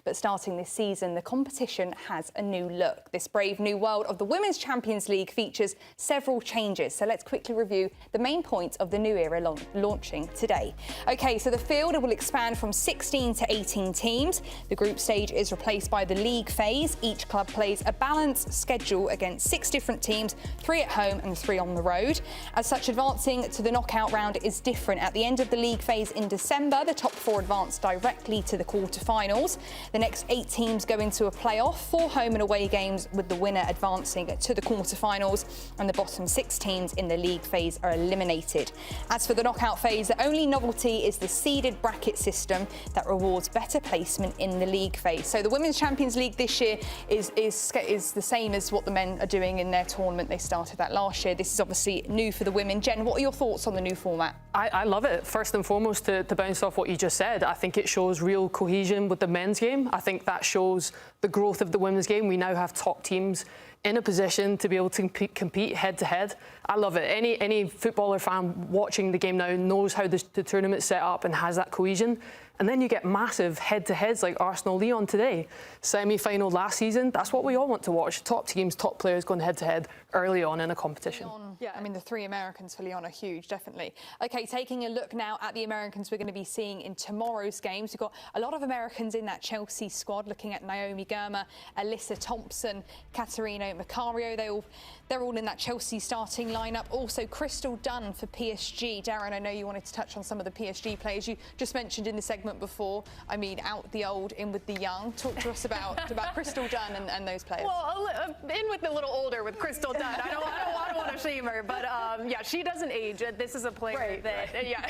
But starting this season, the competition has a new look. This brave new world of the Women's Champions League features several changes. So let's quickly review the main points of the new era launching today. OK, so the field will expand from 16 to 18 teams. The group stage is replaced by the league phase. Each club plays a balanced schedule against 6 different teams, 3 at home and 3 on the road. As such, advancing to the knockout round is different. At the end of the league phase in December, the top 4 advance directly to the quarter-finals. The next 8 teams go into a playoff, 4 home and away games, with the winner advancing to the quarter-finals, and the bottom 6 teams in the league phase are eliminated. As for the knockout phase, the only novelty is the seeded bracket system that rewards better placement in the league phase. So the Women's Champions League this year is the same as what the men are doing in their tournament. They started that last year. This is obviously new for the women. Jen, what are your thoughts on the new format? I love it. First and foremost, to bounce off what you just said, I think it shows real cohesion with the men's game. I think that shows the growth of the women's game. We now have top teams in a position to be able to compete head-to-head. I love it. Any footballer fan watching the game now knows how the tournament's set up and has that cohesion. And then you get massive head-to-heads like Arsenal-Lyon today. Semi-final last season, that's what we all want to watch. Top teams, top players going head-to-head early on in a competition. Yeah, I mean, the 3 Americans for Lyon are huge, definitely. OK, taking a look now at the Americans we're going to be seeing in tomorrow's games. We've got a lot of Americans in that Chelsea squad, looking at Naomi Girma, Alyssa Thompson, Caterina Macario. They're all in that Chelsea starting lineup. Also, Crystal Dunn for PSG. Darren, I know you wanted to touch on some of the PSG players. You just mentioned in the segment before, I mean, out the old, in with the young. Talk to us about Crystal Dunn and those players. Well, in with the little older with Crystal Dunn. I don't want to shame her, but yeah, she doesn't age. This is a player yeah,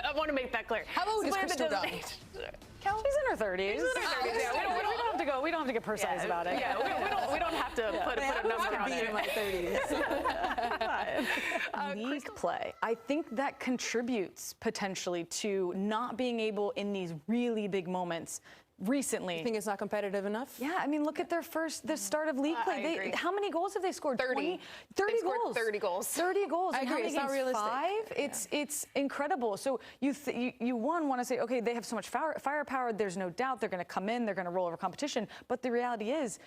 I want to make that clear. How old is Crystal Dunn? She's in her 30s. Yeah, we don't have to get precise about it. Yeah, we don't have to put a number on it. In my 30s. League play, I think that contributes potentially to not being able in these really big moments. Recently. You think it's not competitive enough? Yeah, I mean, look at the start of league play. How many goals have they scored? 30. 30 goals. 30 goals. 30 goals. I agree. It's not realistic. 5? It's incredible. So you want to say, okay, they have so much firepower. There's no doubt they're going to come in. They're going to roll over competition. But the reality is,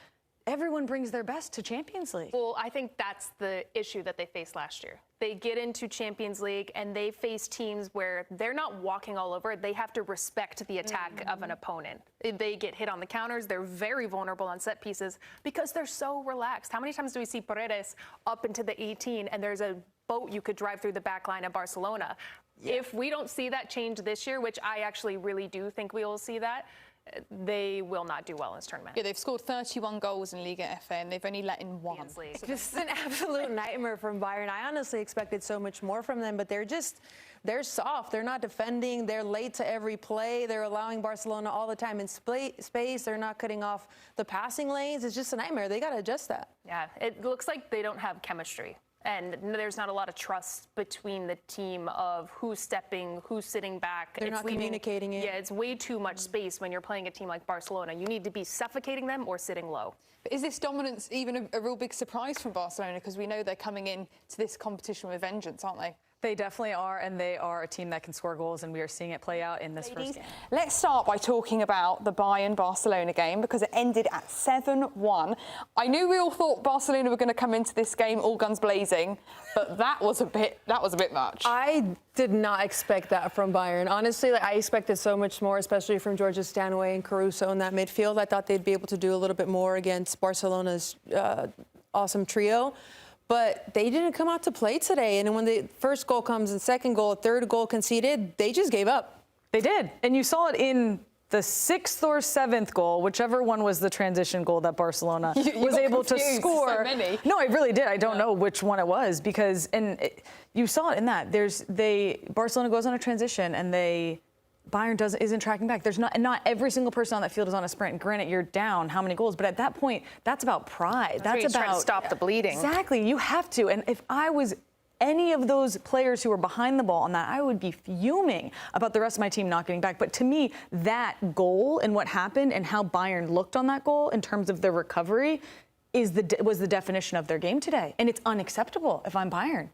everyone brings their best to Champions League. Well, I think that's the issue that they faced last year. They get into Champions League and they face teams where they're not walking all over. They have to respect the attack of an opponent. They get hit on the counters. They're very vulnerable on set pieces because they're so relaxed. How many times do we see Paredes up into the 18 and there's a boat you could drive through the back line at Barcelona? Yeah. If we don't see that change this year, which I actually really do think we will see that, they will not do well in this tournament. Yeah, they've scored 31 goals in Liga FA and they've only let in 1. This is an absolute nightmare from Bayern. I honestly expected so much more from them, but they're soft. They're not defending. They're late to every play. They're allowing Barcelona all the time in space. They're not cutting off the passing lanes. It's just a nightmare. They got to adjust that. Yeah, it looks like they don't have chemistry. And there's not a lot of trust between the team of who's stepping, who's sitting back. They're not communicating it. Yeah, it's way too much space when you're playing a team like Barcelona. You need to be suffocating them or sitting low. But is this dominance even a real big surprise from Barcelona? Because we know they're coming in to this competition with vengeance, aren't they? They definitely are, and they are a team that can score goals, and we are seeing it play out in this first game. Let's start by talking about the Bayern-Barcelona game because it ended at 7-1. I knew we all thought Barcelona were going to come into this game all guns blazing, but that was a bit much. I did not expect that from Bayern. Honestly, I expected so much more, especially from Georgia Stanway and Caruso in that midfield. I thought they'd be able to do a little bit more against Barcelona's awesome trio. But they didn't come out to play today. And when the first goal comes and second goal, third goal conceded, they just gave up. They did. And you saw it in the 6th or 7th goal, whichever one was the transition goal that Barcelona was able to score. So many. No, I really did. I don't know which one it was because you saw it in that. Barcelona goes on a transition and Bayern isn't tracking back. There's not every single person on that field is on a sprint. Granted, you're down how many goals, but at that point, that's about pride. That's about trying to stop the bleeding. Exactly. You have to. And if I was any of those players who were behind the ball on that, I would be fuming about the rest of my team not getting back. But to me, that goal and what happened and how Bayern looked on that goal in terms of their recovery, was the definition of their game today, and it's unacceptable if I'm Bayern.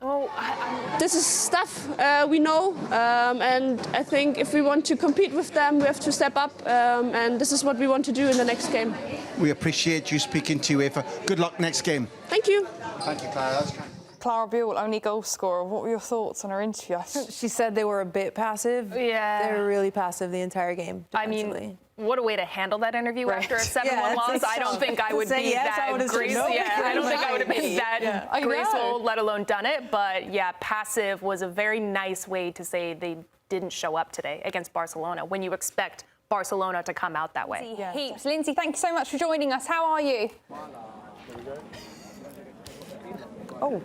This is stuff we know, and I think if we want to compete with them, we have to step up, and this is what we want to do in the next game. We appreciate you speaking to UEFA. Good luck next game. Thank you. Thank you, Klara. Klara Bühl, only goal scorer. What were your thoughts on her interview? She said they were a bit passive. Yeah. They were really passive the entire game. I mean, what a way to handle that interview after a 7-1 loss. I don't think I would be that graceful. I don't think I would have been that graceful, let alone done it. But yeah, passive was a very nice way to say they didn't show up today against Barcelona when you expect Barcelona to come out that way. Heaps. Lindsay, thank you so much for joining us. How are you? Oh,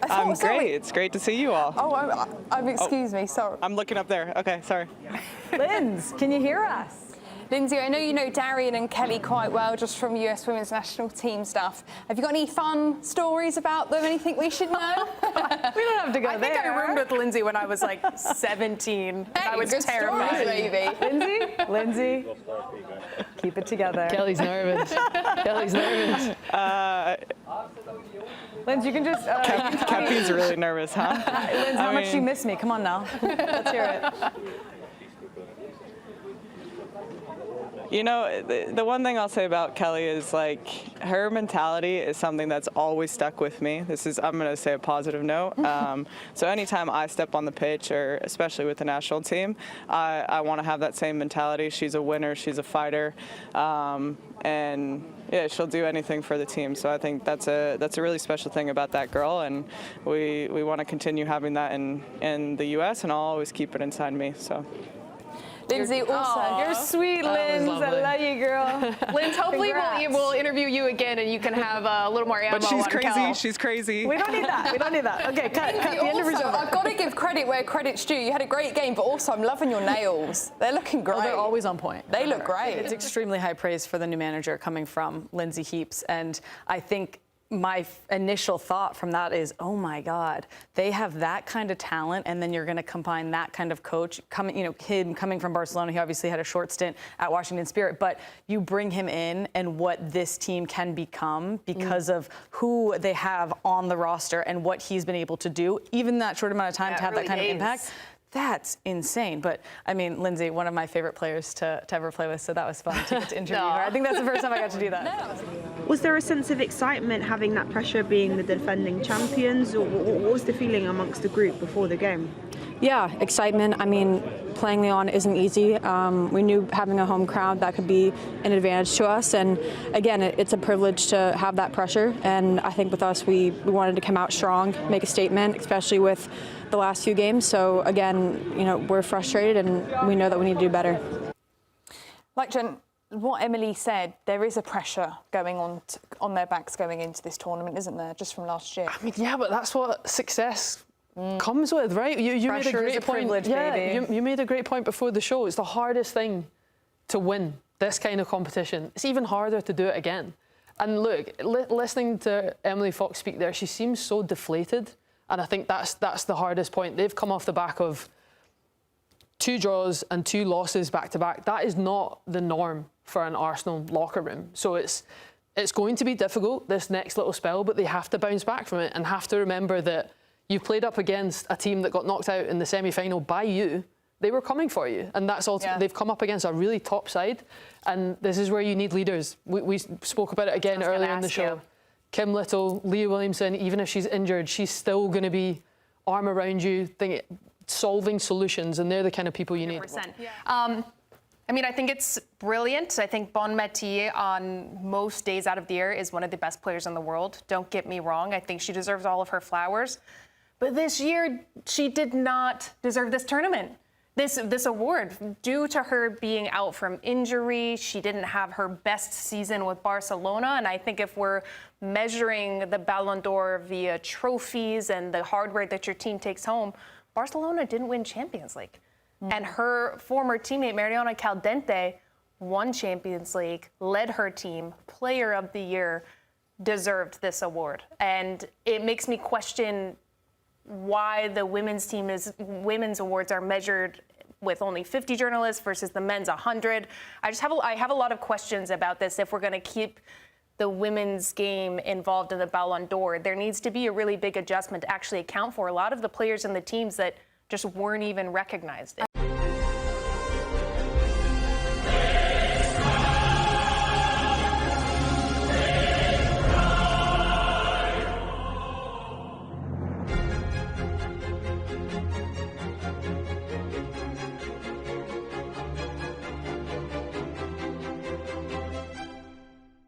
I'm great. It's great to see you all. Oh, excuse me, sorry. I'm looking up there. Okay, sorry. Linz, can you hear us? Lindsay, I know you know Darian and Kelley quite well, just from US Women's National Team stuff. Have you got any fun stories about them? Anything we should know? We don't have to go there. I think I roomed with Lindsay when I was like 17. Hey, I was good terrified. Stories, baby. Lindsay, keep it together. Kelley's nervous. Kelley's nervous. Linz, you can just... Cappy's really nervous, huh? Linz, how much do you miss me? Come on now. Let's hear it. You know, the one thing I'll say about Kelley is, like, her mentality is something that's always stuck with me. I'm going to say a positive note. So anytime I step on the pitch, or especially with the national team, I want to have that same mentality. She's a winner. She's a fighter. And yeah, she'll do anything for the team. So I think that's a really special thing about that girl, and we want to continue having that in the U.S. and I'll always keep it inside me. So. Lindsay, also. You're sweet, Linz. I love you, girl. Linz, hopefully we'll interview you again and you can have a little more ammo. But she's on crazy. Kel. She's crazy. We don't need that. We don't need that. Okay, cut. The interview's over. I've got to give credit where credit's due. You had a great game, but also I'm loving your nails. They're looking great. Oh, they're always on point. They look great. It's extremely high praise for the new manager coming from Lindsay Heaps, and I think my initial thought from that is, oh my God, they have that kind of talent, and then you're going to combine that kind of coach him coming from Barcelona. He obviously had a short stint at Washington Spirit, but you bring him in and what this team can become because of who they have on the roster and what he's been able to do, even that short amount of time to have that kind of impact. That's insane. But, I mean, Lindsay, one of my favorite players to ever play with, so that was fun to get to interview her. I think that's the first time I got to do that. Was there a sense of excitement having that pressure being the defending champions, or what was the feeling amongst the group before the game? Yeah, excitement. I mean, playing Lyon isn't easy. We knew having a home crowd, that could be an advantage to us. And again, it's a privilege to have that pressure. And I think with us, we wanted to come out strong, make a statement, especially with the last few games. So again, we're frustrated and we know that we need to do better. Like what Emily said, there is a pressure going on their backs going into this tournament, isn't there, just from last year? I mean, yeah, but that's what success comes with, right? You made a great point. Baby. You made a great point before the show. It's the hardest thing to win this kind of competition. It's even harder to do it again. And look, listening to Emily Fox speak there, she seems so deflated. And I think that's the hardest point. They've come off the back of 2 draws and 2 losses back to back. That is not the norm for an Arsenal locker room. So it's going to be difficult, this next little spell, but they have to bounce back from it and have to remember that you played up against a team that got knocked out in the semi-final by you. They were coming for you, and that's all. They've come up against a really top side, and this is where you need leaders. We spoke about it again earlier in the show. Kim Little, Leah Williamson, even if she's injured, she's still going to be arm around you, solving solutions, and they're the kind of people you need. 100%. Yeah. I mean, I think it's brilliant. I think Bon Metier on most days out of the year is one of the best players in the world. Don't get me wrong. I think she deserves all of her flowers. But this year, she did not deserve this tournament. This award, due to her being out from injury. She didn't have her best season with Barcelona. And I think if we're measuring the Ballon d'Or via trophies and the hardware that your team takes home, Barcelona didn't win Champions League. And her former teammate, Mariana Caldente, won Champions League, led her team, Player of the Year, deserved this award. And it makes me question why the women's awards are measured with only 50 journalists versus the men's 100. I have a lot of questions about this if we're going to keep the women's game involved in the Ballon d'Or. There needs to be a really big adjustment to actually account for a lot of the players and the teams that just weren't even recognized.